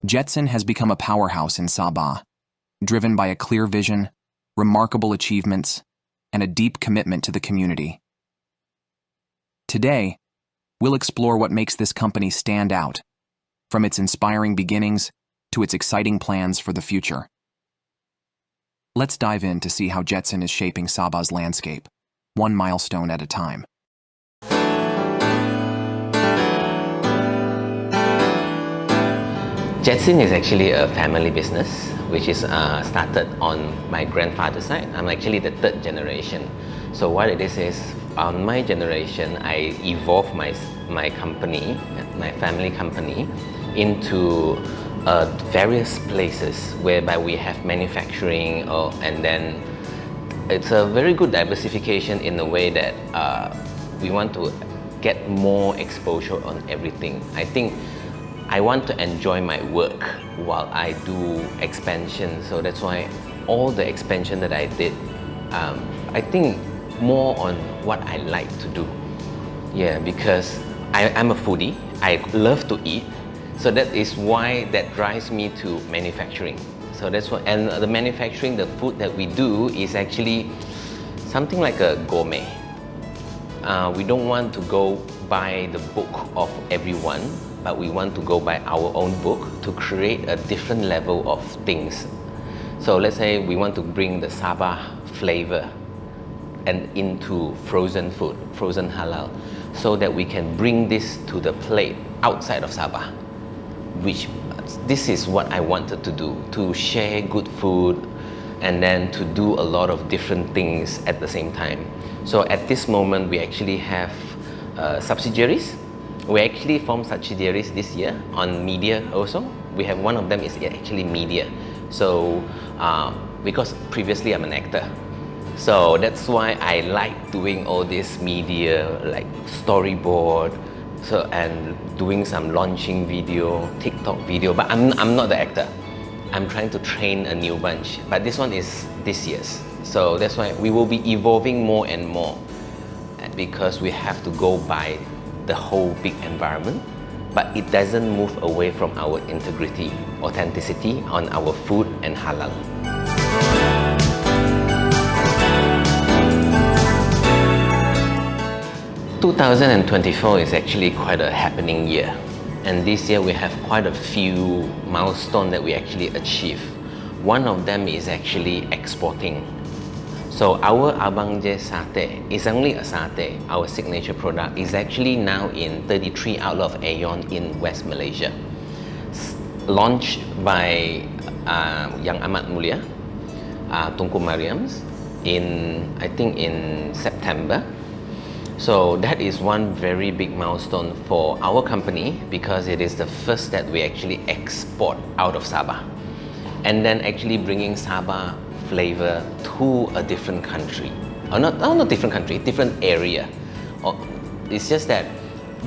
Jetsin has become a powerhouse in Sabah, driven by a clear vision, remarkable achievements, and a deep commitment to the community. Today, we'll explore what makes this company stand out, from its inspiring beginnings to its exciting plans for the future. Let's dive in to see how Jetsin is shaping Sabah's landscape, one milestone at a time. Jetsin is actually a family business which is started on my grandfather's side. I'm actually the third generation. So what it is on my generation, I evolved my company, my family company, into various places whereby we have manufacturing, and then it's a very good diversification in the way that we want to get more exposure on everything. I think I want to enjoy my work while I do expansion, so that's why all the expansion that I did, I think more on what I like to do. Yeah, because I'm a foodie, I love to eat, so that is why that drives me to manufacturing. So that's what, and the manufacturing, the food that we do is actually something like a gourmet. We don't want to go by the book of everyone, but we want to go by our own book to create a different level of things. So let's say we want to bring the Sabah flavor and into frozen food, frozen halal, so that we can bring this to the plate outside of Sabah, which this is what I wanted to do, to share good food and then to do a lot of different things at the same time. So at this moment, we actually have subsidiaries. We actually formed subsidiaries this year on media also. We have one of them is actually media. So because previously I'm an actor, so that's why I like doing all this media, like storyboard, so and doing some launching video, TikTok video. But I'm not the actor. I'm trying to train a new bunch. But this one is this year's. So that's why we will be evolving more and more, because we have to go by the whole big environment, but it doesn't move away from our integrity, authenticity on our food and halal. (2024) is actually quite a happening year, and this year we have quite a few milestones that we actually achieve. One of them is actually exporting. So our Abang J satay is only a satay. Our signature product is actually now in 33 outlets of AEON in West Malaysia. Launched by Yang Amat Mulia, Tunku Mariams, I think in September. So that is one very big milestone for our company, because it is the first that we actually export out of Sabah, and then actually bringing Sabah flavor to a different country, or not different country, different area. It's just that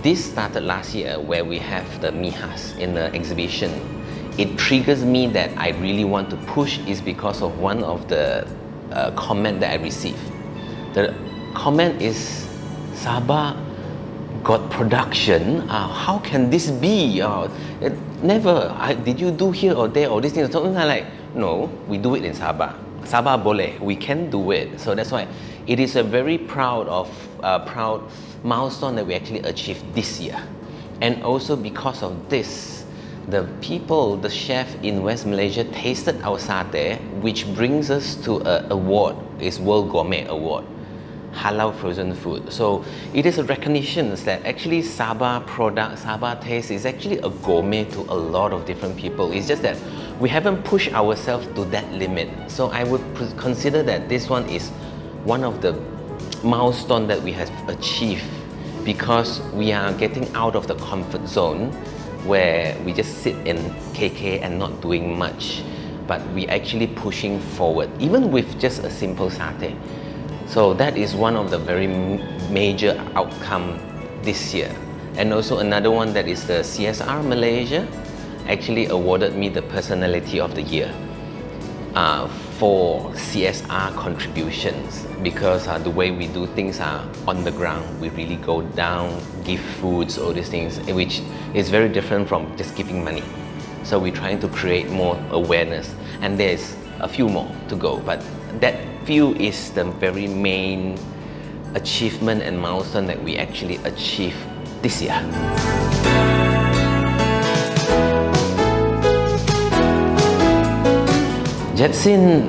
this started last year, where we have the mihas in the exhibition. It triggers me that I really want to push is because of one of the comment that I received. The comment is, Sabah got production. How can this be? Never. Did you do here or there or this thing? So I'm like, no, we do it in Sabah. Sabah boleh, we can do it. So that's why it is a very proud milestone that we actually achieved this year. And also because of this, the people, the chef in West Malaysia tasted our satay, which brings us to an award, is World Gourmet Award, halal frozen food. So it is a recognition that actually Sabah product, Sabah taste is actually a gourmet to a lot of different people. It's just that we haven't pushed ourselves to that limit. So I would consider that this one is one of the milestones that we have achieved, because we are getting out of the comfort zone where we just sit in KK and not doing much, but we actually pushing forward, even with just a simple satay. So that is one of the very major outcome this year. And also another one, that is the CSR Malaysia actually awarded me the personality of the year for CSR contributions, because the way we do things are on the ground. We really go down, give foods, all these things, which is very different from just giving money. So we're trying to create more awareness, and there's a few more to go, but that few is the very main achievement and milestone that we actually achieved this year. Jetsin,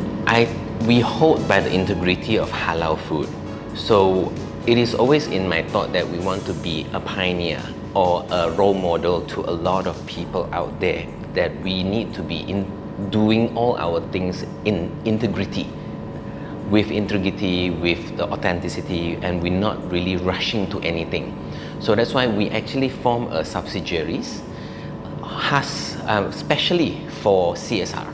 we hold by the integrity of halal food. So it is always in my thought that we want to be a pioneer or a role model to a lot of people out there, that we need to be doing all our things in integrity, with the authenticity, and we're not really rushing to anything. So that's why we actually form a subsidiaries, especially for CSR.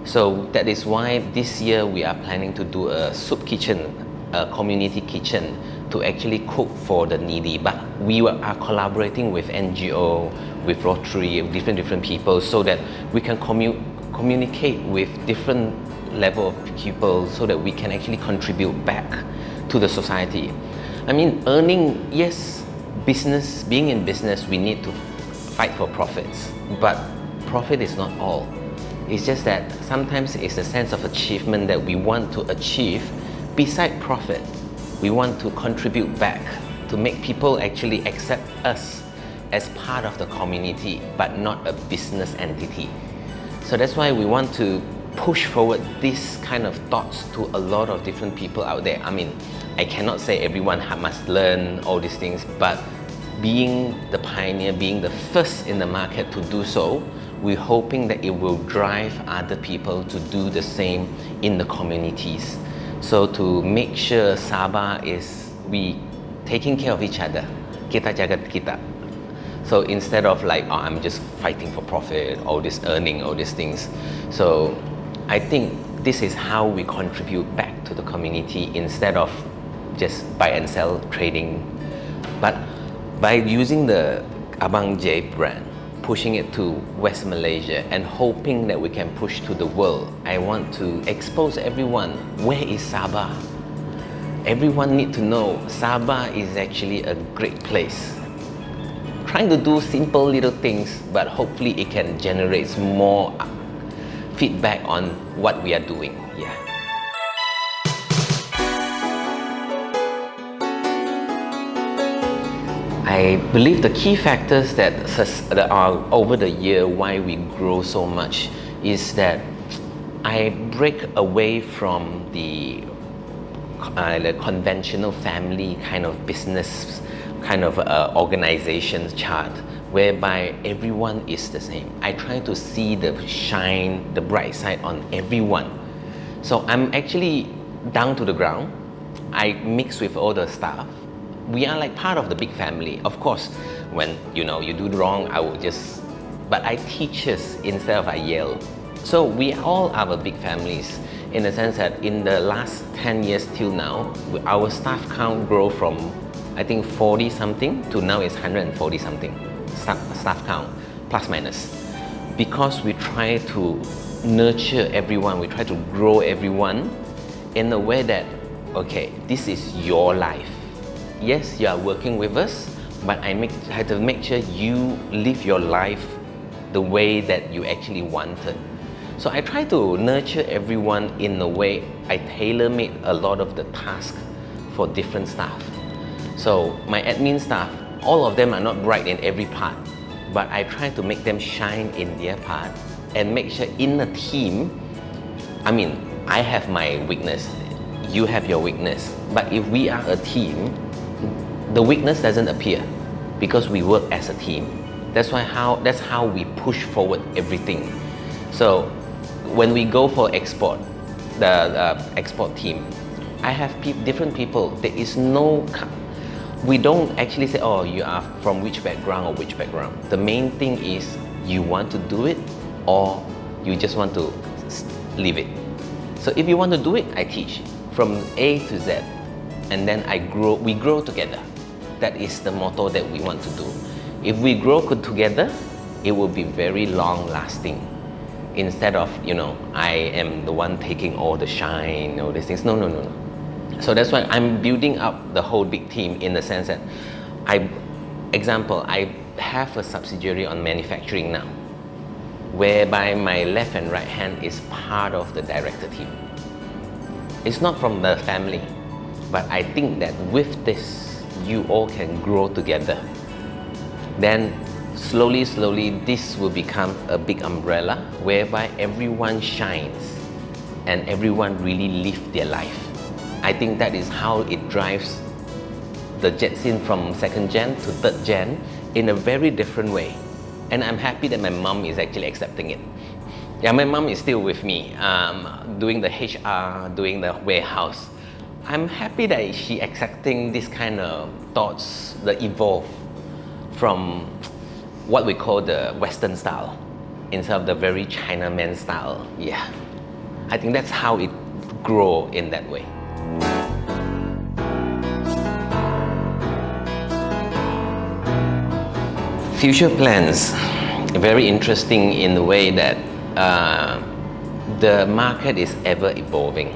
So that is why this year we are planning to do a soup kitchen, a community kitchen, to actually cook for the needy. But we are collaborating with NGO, with Rotary, with different people, so that we can communicate with different level of people, so that we can actually contribute back to the society. I mean, earning, yes, business, being in business, we need to fight for profits, but profit is not all. It's just that sometimes it's a sense of achievement that we want to achieve. Beside profit, we want to contribute back to make people actually accept us as part of the community, but not a business entity. So that's why we want to push forward this kind of thoughts to a lot of different people out there. I mean, I cannot say everyone must learn all these things, but being the pioneer, being the first in the market to do so, we're hoping that it will drive other people to do the same in the communities. So to make sure Sabah we taking care of each other, kita jaga kita. So instead of like, oh, I'm just fighting for profit, all this earning, all these things. So I think this is how we contribute back to the community, instead of just buy and sell trading. But by using the Abang J brand, pushing it to West Malaysia and hoping that we can push to the world, I want to expose everyone, where is Sabah? Everyone need to know Sabah is actually a great place. Trying to do simple little things, but hopefully it can generate more feedback on what we are doing. Yeah. I believe the key factors that are over the year why we grow so much is that I break away from the conventional family kind of business kind of organization chart, whereby everyone is the same. I try to see the shine, the bright side on everyone. So I'm actually down to the ground. I mix with all the staff. We are like part of the big family. Of course, when you do wrong, I will just, but I teach us instead of I yell. So we all are big families, in the sense that in the last 10 years till now, our staff count grow from, I think 40 something to now it's 140 something staff count, plus minus. Because we try to nurture everyone, we try to grow everyone in a way that, okay, this is your life. Yes, you are working with us, but I have to make sure you live your life the way that you actually wanted. So I try to nurture everyone in a way. I tailor-made a lot of the tasks for different staff. So my admin staff, all of them are not bright in every part, but I try to make them shine in their part and make sure in a team, I mean, I have my weakness, you have your weakness, but if we are a team, the weakness doesn't appear because we work as a team. That's how we push forward everything. So when we go for export, the export team, I have different people. There is no, we don't actually say, oh, you are from which background or which background. The main thing is you want to do it or you just want to leave it. So if you want to do it, I teach from A to Z, and then we grow together. That is the motto that we want to do. If we grow together, it will be very long lasting. Instead of, I am the one taking all the shine, all these things. No. So that's why I'm building up the whole big team, in the sense that I have a subsidiary on manufacturing now. whereby my left and right hand is part of the director team. It's not from the family, but I think that with this, you all can grow together. Then slowly, this will become a big umbrella whereby everyone shines and everyone really live their life. I think that is how it drives the Jetsin from 2nd gen to 3rd gen in a very different way. And I'm happy that my mom is actually accepting it. Yeah, my mom is still with me, doing the HR, doing the warehouse. I'm happy that she accepting this kind of thoughts that evolve from what we call the Western style instead of the very Chinaman style. Yeah, I think that's how it grow in that way. Future plans, very interesting in the way that the market is ever evolving.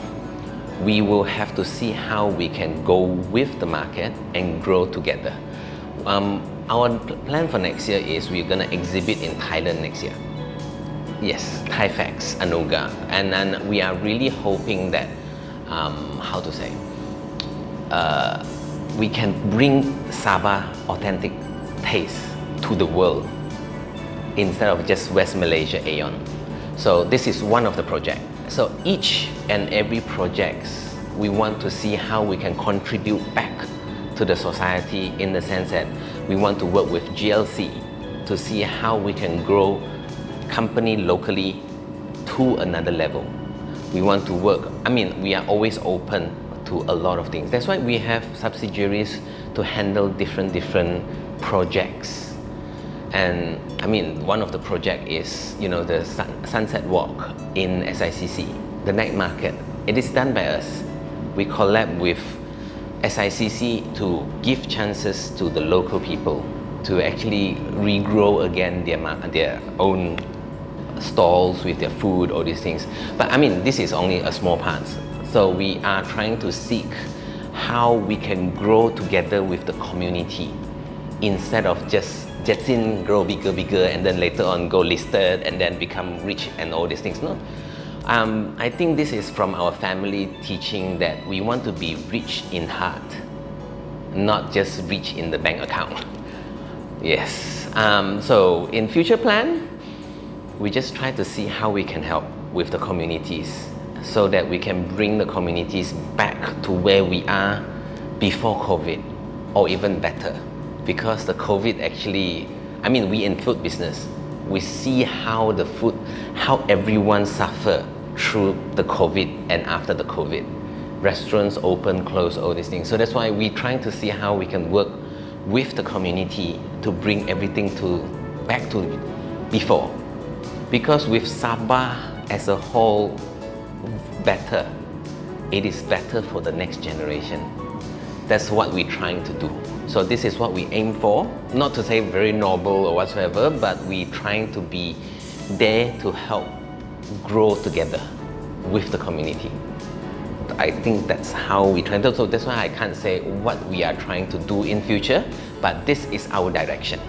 We will have to see how we can go with the market and grow together. Our plan for next year is we're gonna exhibit in Thailand next year. Yes, Thai Facts, Anuga. And then we are really hoping that, we can bring Sabah authentic taste to the world instead of just West Malaysia AEON. So this is one of the projects. So each and every projects, we want to see how we can contribute back to the society in the sense that we want to work with GLC to see how we can grow company locally to another level. We want to work, we are always open to a lot of things. That's why we have subsidiaries to handle different projects. And one of the project is, the Sunset Walk in SICC, the night market. It is done by us. We collab with SICC to give chances to the local people to actually regrow again their own stalls with their food, all these things. But this is only a small part. So we are trying to seek how we can grow together with the community instead of just Jetsin grow bigger and then later on go listed and then become rich and all these things. No. I think this is from our family teaching that we want to be rich in heart, not just rich in the bank account. Yes. So in future plan, we just try to see how we can help with the communities so that we can bring the communities back to where we are before COVID or even better. Because the COVID actually, we in food business, we see how everyone suffer through the COVID and after the COVID. Restaurants open, close, all these things. So that's why we're trying to see how we can work with the community to bring everything back to before. Because with Sabah as a whole better, it is better for the next generation. That's what we're trying to do. So this is what we aim for. Not to say very noble or whatsoever, but we're trying to be there to help grow together with the community. I think that's how we try to. So that's why I can't say what we are trying to do in future, but this is our direction.